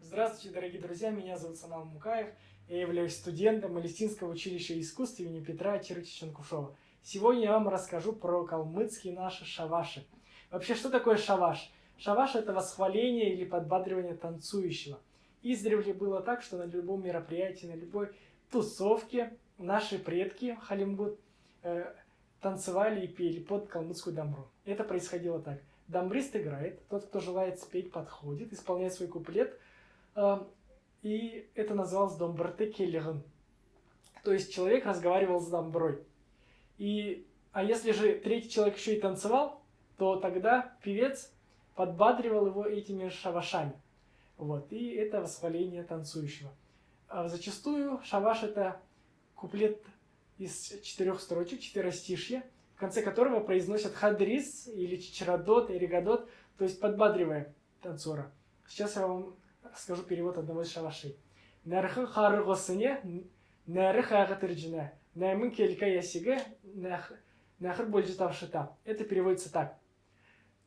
Здравствуйте, дорогие друзья, меня зовут Санал Мукаев, я являюсь студентом Элистинского училища искусств имени Петра Чирыча Чанкушова. Сегодня я вам расскажу про калмыцкие наши шаваши. Вообще, что такое шаваш? Шаваш – это восхваление или подбадривание танцующего. Издревле было так, что на любом мероприятии, на любой тусовке наши предки Халимгут танцевали и пели под калмыцкую дамбру. Это происходило так. Дамбрист играет, тот, кто желает спеть, подходит, исполняет свой куплет, и это называлось домбрте келлиган. То есть человек разговаривал с дамброй. А если же третий человек еще и танцевал, то тогда певец подбадривал его этими шавашами. Вот, и это восхваление танцующего. Зачастую шаваш – это куплет из 4 строчек, 4-стишья, в конце которого произносят хадрис или чичрадот, иригадот, то есть подбадривая танцора. Сейчас я вам скажу перевод одного из шавашей. Нэрхэ харгосыне, нэрэ хагатырджина, наймын келька ясиге, нахр больджитавшита. Это переводится так.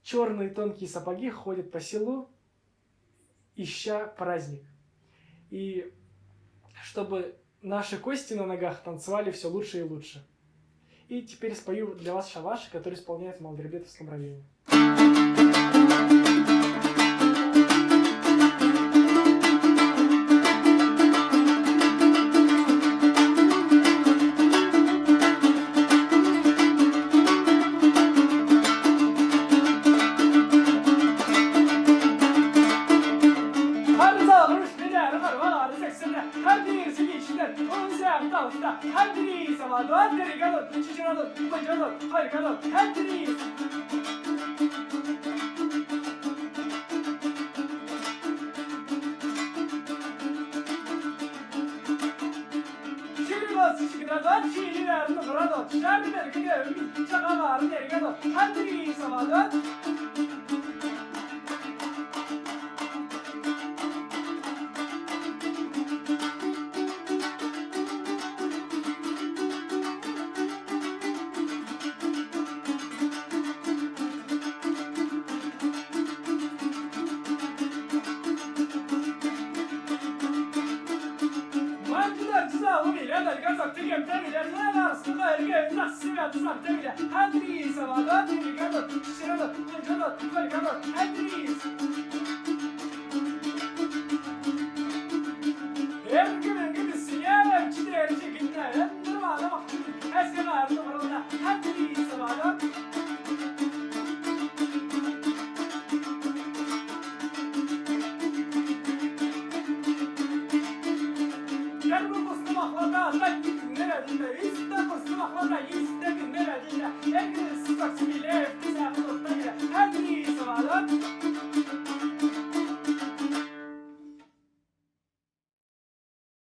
Черные тонкие сапоги ходят по селу, ища праздник. И чтобы наши кости на ногах танцевали все лучше и лучше. И теперь спою для вас шаваши, который исполняют в Малдербетовском районе. Nerede?